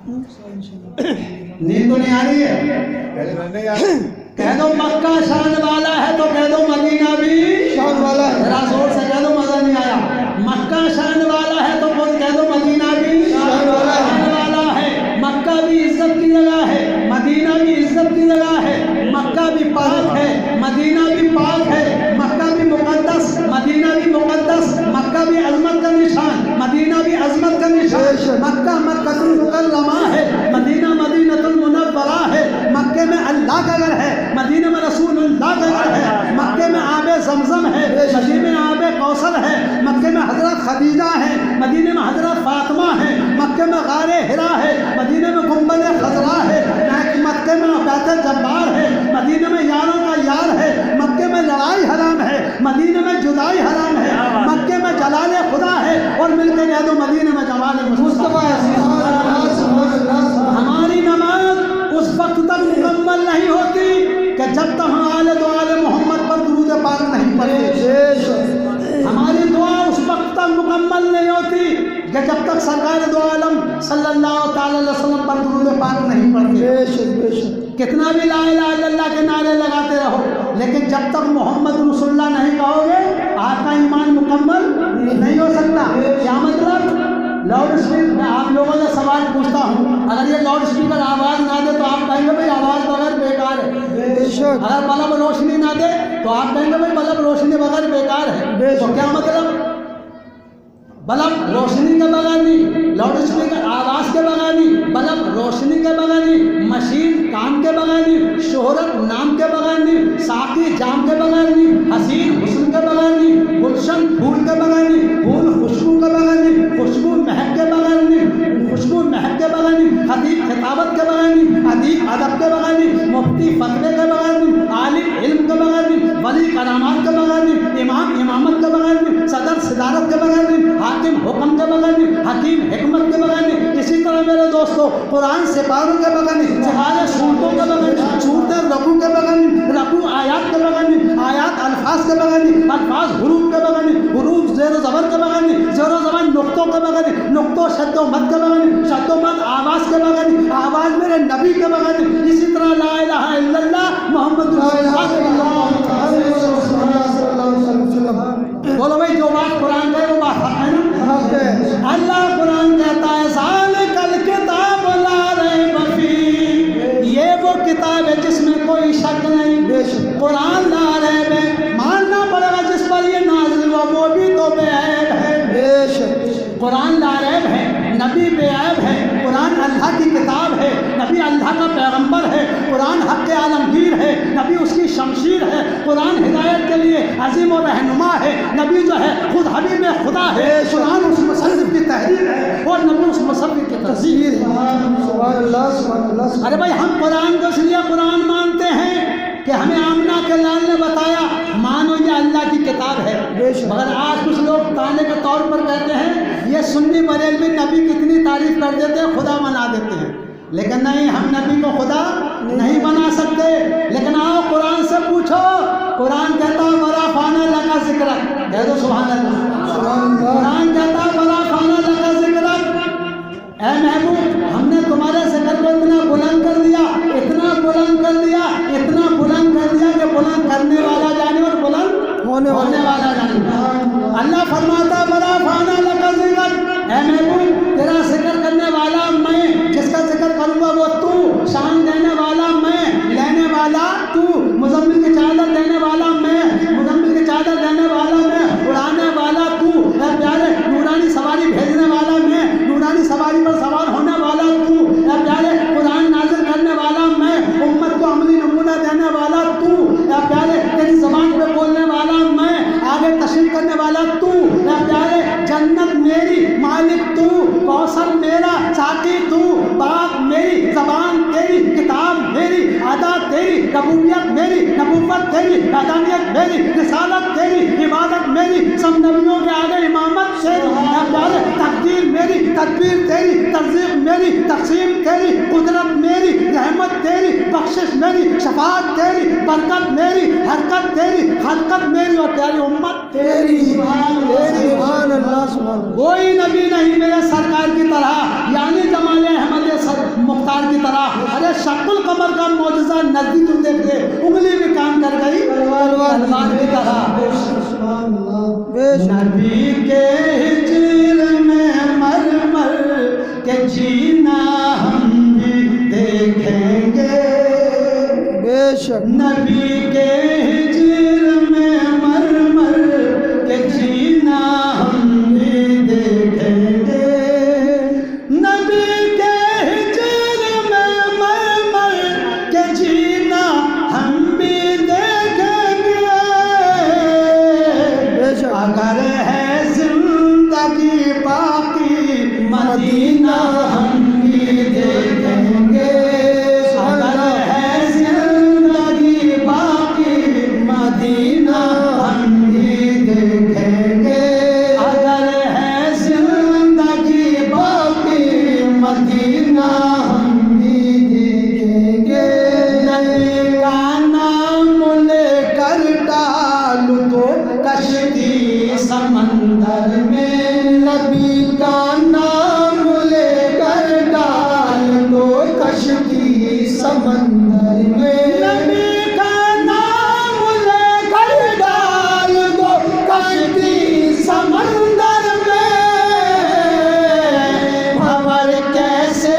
نیند تو نہیں آ رہی ہے؟ کہہ دو مکہ شان والا ہے تو کہہ دو مدینہ بھی شان والا ہے. ذرا زور سے کہہ دو، مزہ نہیں آیا. مکہ شان والا ہے تو خود کہہ دو مدینہ بھی شان والا ہے. شان والا ہے. مکہ بھی عزت کی جگہ ہے، مدینہ بھی عزت کی جگہ ہے. مکہ بھی پاک ہے، مدینہ بھی پاک ہے. مکہ بھی مقدس، مدینہ بھی مقدس. مکہ بھی عظمت کا نشان، مدینہ بھی عظمت کا نشان. مکہ مکۃ المکرمہ ہے، مدینہ مدینۃ المنورہ ہے. مکے میں اللہ کا گھر ہے، مدینہ میں رسول اللہ کا گھر ہے. مکے میں آب زمزم ہے، مدینہ میں آب کوثر ہے. مکے میں حضرت خدیجہ ہے، مدینہ میں حضرت فاطمہ ہے. مکے میں غار حرا ہے، مدینہ میں گنبد خضرا ہے. مکے میں بیت الجبار ہے، مدینہ میں یاروں کا یار ہے. مکے میں لڑائی حرام ہے، مدینہ میں جدائی حرام ہے. مکے میں جلال خدا ہے اور مل کے کہہ دو مدینہ میں جمال مصطفیٰ ہے. ہماری نماز اس وقت تک مکمل نہیں ہوتی کہ جب تک ہم آل محمد پر درود پاک نہیں پڑھتے. ہماری دعا اس وقت تک مکمل نہیں ہوتی کہ جب تک سرکار دو عالم صلی اللہ تعالی علیہ وسلم پر درود پاک نہیں پڑھتے. کتنا بھی لا الہ الا اللہ کے نعرے لگاتے رہو، لیکن جب تک محمد رسول اللہ نہیں کہو گے آپ کا ایمان مکمل نہیں ہو سکتا. کیا مطلب؟ لاؤڈ اسپیکر، میں آپ لوگوں سے سوال پوچھتا ہوں، اگر یہ لاؤڈ اسپیکر آواز نہ دے تو آپ کہیں گے بھائی آواز بغیر بیکار ہے. اگر بلب روشنی نہ دے تو آپ کہیں گے بھائی بلب روشنی بغیر بیکار ہے. تو کیا مطلب؟ بلب روشنی کے بغیر نہیں، لاؤڈ اسپیکر آواز کے بغیر نہیں، بلب روشنی کے بغیر نہیں، مشین کام کے بغیر نہیں، شہرت نام کے بغیر نہیں، ساقی جام کے بغیر نہیں، حسین حسن کے بغیر نہیں، گلشن پھول کے بغیر نہیں، پھول خوشبو کے بغیر نہیں، خوشبو مہک کے بغیر نہیں، خوشبو مہک کے بغیر نہیں، خطیب خطابت کے بغیر نہیں، ادیب ادب کے بغیر نہیں، مفتی فتوے کے بغیر نہیں، عالم علم کے بغیر نہیں، ولی کرامات کے بغیر نہیں، امام امامت کے بغیر نہیں، صدر صدارت کے بغیر نہیں، حاکم حکم کے بغیر نہیں، حکیم حکمت کے بغیر نہیں. اسی طرح میرے دوستو قرآن سپاروں کے بغیر نہیں، سپارے صورتوں کے بغیر نہیں، صورتیں رکوع کے بغیر نہیں، رکوع آیات کے بغیر نہیں، آیات الفاظ کے بغیر نہیں، الفاظ حروف کے بغیر نہیں، حروف زیر و زبر کے بغیر نہیں، زیر و زبر نقطوں کے بغیر نہیں، نقطوں شد و مد کے بغیر نہیں، شد و مد آواز کے بغیر نہیں، آواز میرے نبی کے بغیر نہیں. اسی طرح لا الہ الا اللہ محمد رسول اللہ. بولو بھائی جو بات قرآن کا ہے وہ بات حق ہے نا. اللہ قرآن کہتا ہے ذالک الکتاب لا ریب فیہ، یہ وہ کتاب ہے جس میں کوئی شک نہیں. قرآن لا ریب ہے، ماننا پڑے گا جس پر یہ نازل ہوا وہ بھی تو بے عیب ہے. قرآن لا ریب ہے، نبی بے عیب ہے. قرآن اللہ کی کتاب ہے، نبی اللہ کا پیغمبر ہے. قرآن حق عالمگیر ہے، نبی اس کی شمشیر ہے. قرآن ہدایت کے لیے عظیم و رہنما ہے، نبی جو ہے خود حبیب خدا ہے. قرآن اس مصنف کی تحریر ہے اور نبی اس مصنف کی تصویر ہے. ارے بھائی ہم قرآن کو اس لیے قرآن مانتے ہیں کہ ہمیں آمنہ کے لال نے بتایا مانو یہ اللہ کی کتاب ہے. مگر آج کچھ لوگ تانے کے طور پر کہتے ہیں یہ سنی بریلوی نبی کتنی تعریف کر دیتے ہیں خدا بنا دیتے ہیں. لیکن نہیں، ہم نبی کو خدا نہیں بنا سکتے. لیکن آؤ قرآن سے پوچھو، قرآن کہتا بڑا فانا لگا ذکر، کہہ دو سبحان اللہ. قرآن کہتا بڑا فانا لگا ذکر، اے محبوب ہم نے تمہارے ذکر کو اتنا بلند کر دیا، اتنا بلند کر دیا، اتنا بلند کر دیا کہ بلند کرنے والا جانے اور بلند ہونے والا جانے. اللہ فرماتا بڑا فانا لگا ذکر، اے محبوب تیرا ذکر کرنے والا میں، جس کا ذکر کروں گا وہ تو، شان دینے والا میں، لینے والا تو، مزمل کی چادر دینے والا میں، مزمل کی چادر دینے والا میں، اڑانے والا تو، اے پیارے نورانی سواری بھیجنے والا میں، نورانی سواری پر سوار ہونے والا تو، اے پیارے قرآن نازل کرنے والا میں، امت کو عملی نمونہ دینے والا تو، اے پیارے تیری زبان پہ بولنے والا میں، آگے تشریح کرنے والا تو، اے پیارے جنت میری، مالک تو، کوثر میرا، ساقی تو، باغ میری، زبان تیری، کتاب میری، ادا تیری، ربوبیت میری، نبوت تیری، حقانیت میری، رسالت تیری، عبادت میری، سب نبیوں کے آگے امامت تیری. اے پیارے تقدیر میری، تدبیر تیری، ترزیق میری، تقسیم تیری، قدرت میری، رحمت تیری، بخشش میری، شفاعت تیری، برکت میری، حرکت تیری، خلقت میری اور پیاری امت تیری. سبحان اللہ. کوئی نبی نہیں میرے سرکار کی طرح، یعنی جمال احمد سرکار ستار کی طرح. ارے شق القمر کا معجزہ نزدیک تم دیکھ لے, انگلی بھی کام کر گئی تلوار کی طرح. نبی کے ہجر میں مر مر کے جینا ہم بھی دیکھیں گے. بے شک نبی کے ہجر میں مر مر کے جینا ہم بھی دیکھیں گے. نبی کے ہجر میں مر مر کے جینا ہم بھی دیکھیں گے. بے شک اگر ہے زندگی باقی مدینہ ہم بھی دیکھیں گے. اگر ہے زندگی باقی مدینہ ہم بھی دیکھیں گے. اگر ہے زندگی باقی مدینہ ہم بھی دیکھیں گے. نبی کا نام لے کر ڈال دو کشتی سمندر میں. نبی کا نام لے کر ڈال دو کشتی سمندر میں. نبی کا نام لے کر ڈال دو کشتی سمندر میں. بھنور کیسے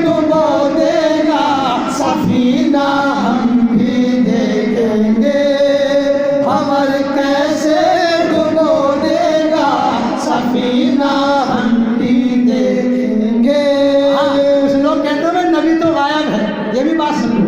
ڈبو دے گا سفینہ ہم بھی دیکھیں گے. بھنور کیسے ڈبو دے گا سفینہ ہم بھی دیکھیں گے. کچھ لوگ کہتے ہیں نبی تو غائب ہے, یہ بھی بات سنو.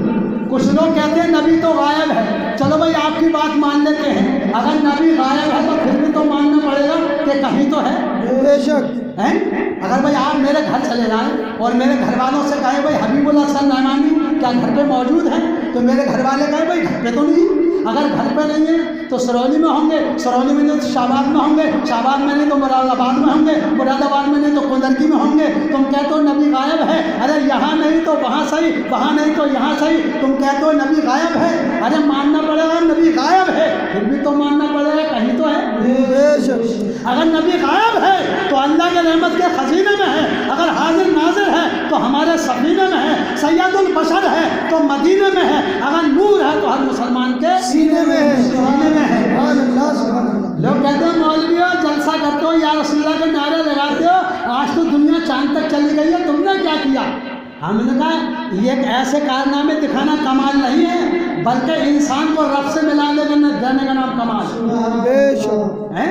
کچھ لوگ کہتے ہیں نبی تو غائب ہے. چلو بھائی آپ کی بات مان لیتے ہیں. اگر نبی غائب ہے تو پھر بھی تو ماننا پڑے گا کہ کہیں تو ہے. بے شک ہیں؟ اگر بھائی آپ میرے گھر چلے جائیں اور میرے گھر والوں سے کہیں بھائی حبیب اللہ صلی اللہ علیہ وسلم کیا گھر پہ موجود ہیں, تو میرے گھر والے کہیں بھائی گھر پہ تو نہیں. اگر گھر پہ نہیں ہے تو سرونی میں ہوں گے, سرونی میں نہیں تو شہباز میں ہوں گے, شہباز میں نہیں تو مراد آباد میں ہوں گے, مراد آباد میں نہیں تو کنرکی میں ہوں گے. تم کہتے ہو نبی غائب ہے. ارے یہاں نہیں تو وہاں صحیح, وہاں نہیں تو یہاں صحیح. تم کہتے ہو نبی غائب ہے. ارے ماننا پڑے گا نبی غائب ہے, پھر بھی تو ماننا پڑے گا کہیں تو ہے. بے شک اگر نبی غائب ہے تو اللہ کے رحمت کے خزینے میں ہے. اگر حاضر ناظر ہے تو ہمارے سفینے میں ہے. سید البشر ہے تو مدینے میں ہے. اگر نور ہے تو ہر مسلمان کے سینے میں ہے. سینے میں ہے. سبحان اللہ سبحان اللہ. لوگ کہتے ہیں مولویوں جلسہ کرتے ہو یا رسول اللہ کے نعرے لگاتے ہو, آج تو دنیا چاند تک چلی گئی ہے, تم نے کیا کیا؟ ہم نے کہا یہ ایک ایسے کارنامے دکھانا کمال نہیں ہے, بلکہ انسان کو رب سے ملا دینے کا نام کمال بے شک ہے.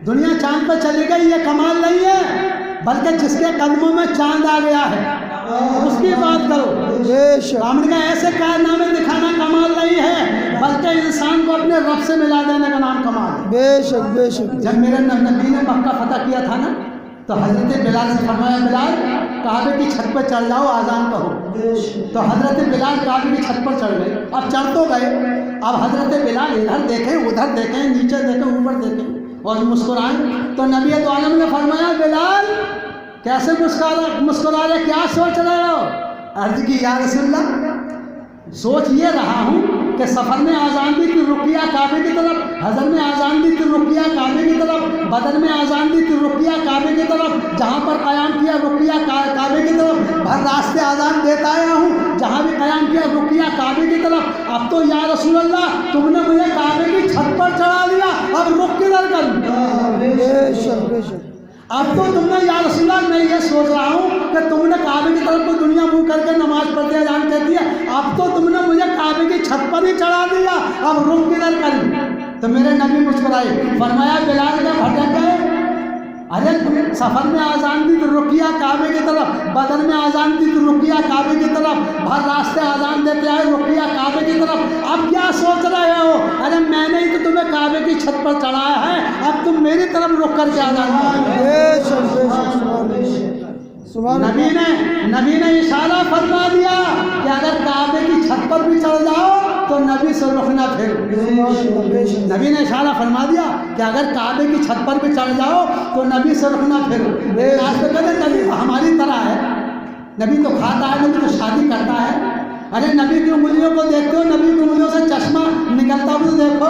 دنیا چاند پہ چلی گئی یہ کمال نہیں ہے, بلکہ جس کے قدموں میں چاند آ گیا ہے اس کی بات کرو. بے شک ہم نے کہا ایسے کارنامے دکھانا کمال نہیں ہے, بلکہ انسان کو اپنے رب سے ملا دینے کا نام کمال ہے. بے شک بے شک. جب میرے نبی نے مکہ فتح کیا تھا نا, تو حضرت بلال سے فرمایا بلال کعبے کی چھت پہ چڑھ جاؤ, آزان کہو. تو حضرت بلال کعبے کی چھت پر چڑھ گئے. اب چڑھ تو گئے, اب حضرت بلال ادھر دیکھیں ادھر دیکھیں نیچے دیکھیں اوپر دیکھیں اور مسکرائیں. تو نبی تو عالم نے فرمایا بلال کیسے مسکرا رہے, کیا سوچ رہے ہو؟ عرض کی یا رسول اللہ سوچ یہ رہا ہوں کہ سفر میں آزان دی تھی رقیہ کعبے کی طرف, حضر میں آزان دی تھی رقیہ کعبے کی طرف, بدر میں آزان دی تھی رقیہ کعبے کی طرف, جہاں پر قیام کیا رقیہ کعبے کی طرف, ہر راستے آزان دیتا آیا ہوں جہاں بھی قیام کیا رقیہ کعبے کی طرف. اب تو یا رسول اللہ تم نے مجھے کعبے کی چھت پر چڑھا دیا, اب رک کدھر کر. بے شک بے شک. اب تو تم نے یا رسول اللہ میں یہ سوچ رہا ہوں کہ تم نے کعبے کی طرف کو دنیا منہ کر کے نماز پڑھتے اذان کہتی ہے, اب تو تم نے مجھے کعبے کی چھت پر ہی چڑھا دیا, اب رک کدھر کر. تو میرے نبی مسکرائے, فرمایا بلال کا بھٹک گئے. ارے سفر میں آزان دی تو رقیہ کعبے کی طرف, بدر میں آزان دی تو رقیہ کعبے کی طرف, ہر راستے آزان دیتے آئے رقیہ کعبے کی طرف. اب کیا سوچ رہے ہو؟ ارے میں نے ہی تو تمہیں کعبے کی چھت پر چڑھایا ہے, اب تم میری طرف رک کر کے آزان کرو. بے شک بے شک. سبحان اللہ. نبی نے اشارہ فرما دیا کہ اگر کعبے کی چھت پر بھی چڑھ جاؤ تو نبی سے رخ نہ پھیرو. نبی نے اشارہ فرما دیا کہ اگر کعبے کی چھت پر بھی چڑھ جاؤ تو نبی سے رخ نہ پھیرو. آج تو کہتے نبی ہماری طرح ہے, نبی تو کھاتا ہے, نبی تو شادی کرتا ہے. ارے نبی کی انگلیوں کو دیکھتے ہو, نبی کی انگلیوں سے چشمہ نکلتا ہو تو دیکھو.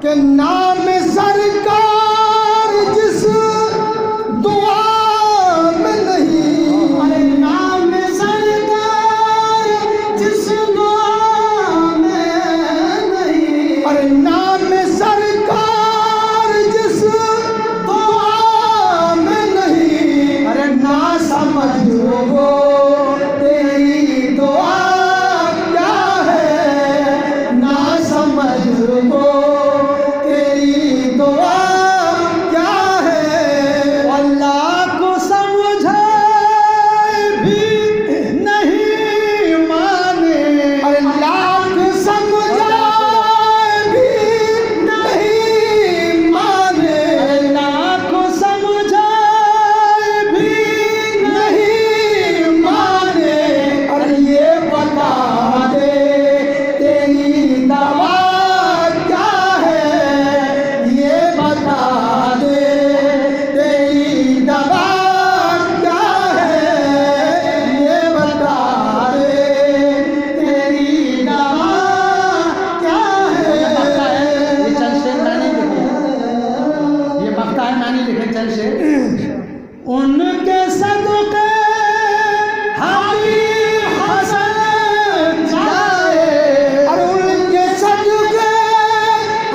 کہ نام سرکار جس دعا میں نہیں، ارے نام سرکار جس دعا میں نہیں، ارے نام سرکار جس دعا میں نہیں، ارے نہ سمجھ وہ تیری دعا کیا ہے، نہ سمجھ وہ تیری دعا کیا ہے، اللہ کو سمجھے بھی نہیں مانے، اللہ کو سمجھا بھی نہیں مانے، اللہ کو سمجھے بھی نہیں مانے، اور یہ بتا دے تیری دوا کیا ہے، یہ بتا دے تیری دوا کیا ہے، یہ بتا دے تیری دوا کیا ہے۔ یہ چند شعر میں نہیں لکھے، یہ بختہ ہے میں نہیں لکھے چند شعر۔ ان کے صدقے حبیب حسن جائے، اور ان کے صدقے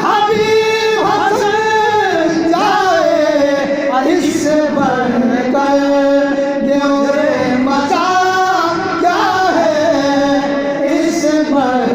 حبیب حسن جائے، اور اس سے بڑھ کر دیور مچا کیا ہے، اس سے بڑھ